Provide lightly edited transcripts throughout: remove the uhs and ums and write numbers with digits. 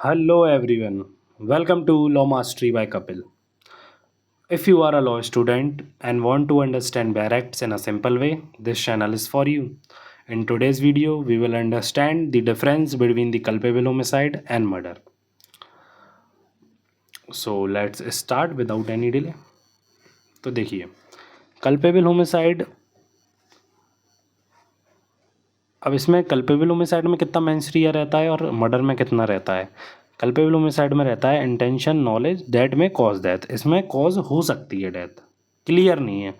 Hello everyone, welcome to Law Mastery by Kapil. If you are a law student and want to understand bare acts in a simple way, this channel is for you. In today's video, we will understand the difference between the culpable homicide and murder. So let's start without any delay. तो देखिए, culpable homicide, अब इसमें culpable homicide में कितना mains रिया रहता है और murder में कितना रहता है। कल्पेबल होमिसाइड में रहता है इंटेंशन नॉलेज दैट में कॉज डेथ, इसमें कॉज हो सकती है डेथ, क्लियर नहीं है।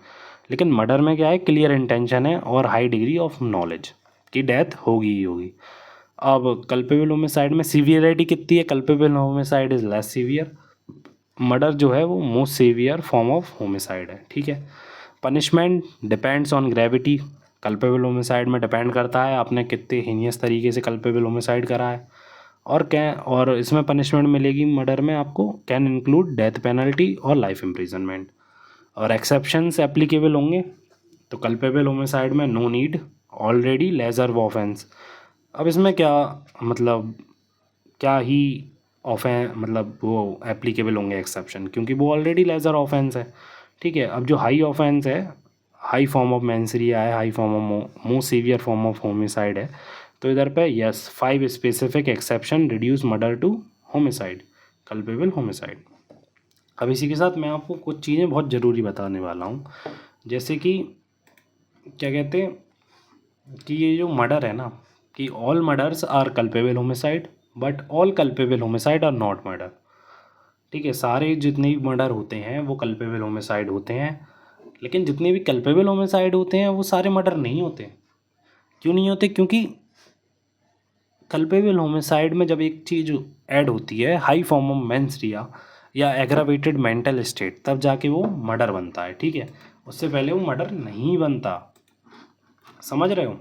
लेकिन मर्डर में क्या है, क्लियर इंटेंशन है और हाई डिग्री ऑफ नॉलेज कि डेथ होगी ही होगी। अब कल्पेबल होमिसाइड में सीवियरिटी कितनी है, culpable homicide is less severe, murder जो है वो most severe form of homicide है। ठीक है। Punishment depends on gravity, culpable homicide में डिपेंड करता है आपने कितने हीनियस तरीके से कल्पेबल होमिसाइड करा है। और इसमें पनिशमेंट मिलेगी मर्डर में आपको, कैन इंक्लूड डेथ पेनल्टी और लाइफ इम्प्रिजनमेंट। और एक्सेप्शंस एप्लीकेबल होंगे तो कल्पेबल होमिसाइड में no need already lesser offence. अब इसमें क्या मतलब, क्या ही मतलब वो एप्लीकेबल होंगे एक्सेप्शन, क्योंकि वो ऑलरेडी लेजर ऑफेंस है। ठीक है। अब जो हाई ऑफेंस है, हाई फॉर्म ऑफ मेंसरिया है, high form of most severe form of homicide है, तो इधर पे yes 5 specific exception reduce murder to homicide, culpable homicide. अब इसी के साथ मैं आपको कुछ चीज़ें बहुत ज़रूरी बताने वाला हूँ, जैसे कि क्या कहते हैं कि ये जो मर्डर है ना, कि all murders are culpable homicide but all culpable homicide are not murder. ठीक है। सारे जितने भी मर्डर होते हैं वो कल्पेबल होमिसाइड होते हैं, लेकिन जितने भी कल्पेबल होमिसाइड होते हैं वो सारे मर्डर नहीं होते। क्यों नहीं होते? क्योंकि कल्पेबल होमिसाइड में जब एक चीज़ ऐड होती है, हाई फॉर्म ऑफ मेंसरिया या एग्रावेटेड मेंटल स्टेट, तब जाके वो मर्डर बनता है। ठीक है। उससे पहले वो मर्डर नहीं बनता, समझ रहे हो।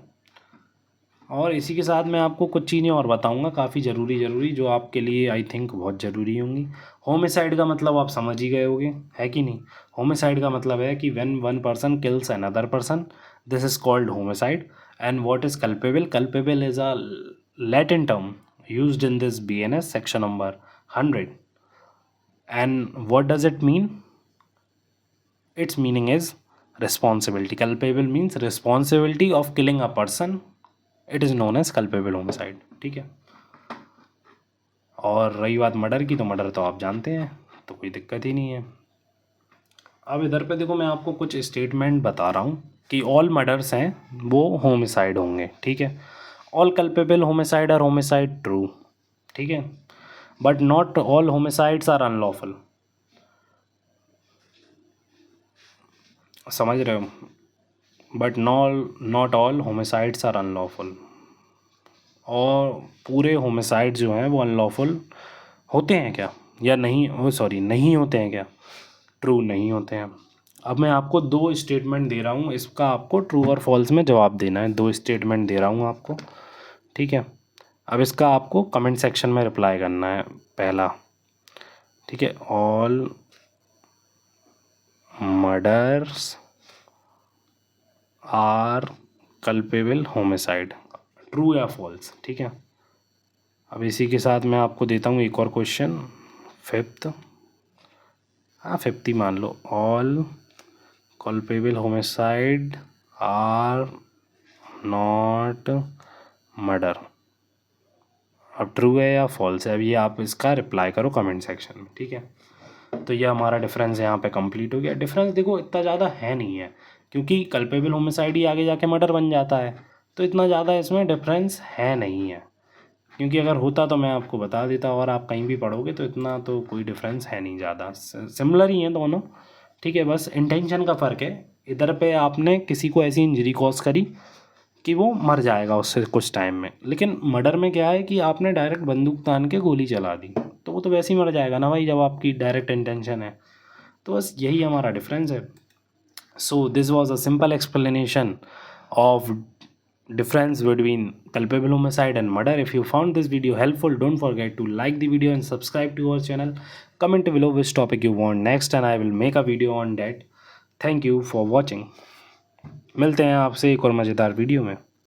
और इसी के साथ मैं आपको कुछ चीज़ें और बताऊंगा काफ़ी ज़रूरी जो आपके लिए आई थिंक बहुत ज़रूरी होंगी। होमिसाइड का मतलब आप समझ ही गए होंगे, है कि नहीं। होमिसाइड का मतलब है कि when one person kills another person, this is called homicide. And what is culpable? Culpable is a Latin term used in this BNS section number 100. And what does it mean? Its meaning is responsibility. Culpable means responsibility of killing a person. It is known as culpable homicide. ठीक है। और रही बात murder की, तो murder तो आप जानते हैं, तो कोई दिक्कत ही नहीं है। अब इधर पे देखो, मैं आपको कुछ स्टेटमेंट बता रहा हूँ कि ऑल मर्डर्स हैं वो होमिसाइड होंगे। ठीक है। All culpable homicide are homicide, true. ठीक है। But not all homicides are unlawful, समझ रहे हो। But not all homicides are unlawful, और पूरे होमिसाइड जो हैं वो अनलॉफुल होते हैं क्या, या नहीं, ओ सॉरी, नहीं होते हैं क्या? ट्रू, नहीं होते हैं। अब मैं आपको दो स्टेटमेंट दे रहा हूँ, इसका आपको ट्रू और फॉल्स में जवाब देना है। दो स्टेटमेंट दे रहा हूँ आपको, ठीक है। अब इसका आपको कमेंट सेक्शन में रिप्लाई करना है। पहला, ठीक है, all murders are culpable homicide, true या फॉल्स। ठीक है। अब इसी के साथ मैं आपको देता हूँ एक और क्वेश्चन, फिफ्थ, हाँ फिफ्थ ही मान लो, all culpable homicide are not murder. अब ट्रू है या फॉल्स है, अब ये आप इसका रिप्लाई करो कमेंट सेक्शन में। ठीक है। तो ये हमारा डिफरेंस यहाँ पे कंप्लीट हो गया। डिफरेंस देखो इतना ज़्यादा है नहीं है, क्योंकि कल्पेबल होमिसाइड ही आगे जाके मर्डर बन जाता है, तो इतना ज़्यादा इसमें डिफरेंस है नहीं है। क्योंकि अगर होता तो मैं आपको बता देता, और आप कहीं भी पढ़ोगे तो इतना तो कोई डिफरेंस है नहीं ज़्यादा, सिमिलर ही हैं दोनों। ठीक है। बस इंटेंशन का फ़र्क है। इधर पे आपने किसी को ऐसी इंजरी कॉज करी कि वो मर जाएगा उससे कुछ टाइम में, लेकिन मर्डर में क्या है कि आपने डायरेक्ट बंदूक तान के गोली चला दी, तो वो तो वैसे ही मर जाएगा ना भाई, जब आपकी डायरेक्ट इंटेंशन है। तो बस यही हमारा डिफरेंस है। So this was a simple explanation of difference between culpable homicide and murder. If you found this video helpful, don't forget to like the video and subscribe to our channel. Comment below which topic you want next and I will make a video on that. Thank you for watching. मिलते हैं आपसे एक और मज़ेदार video में।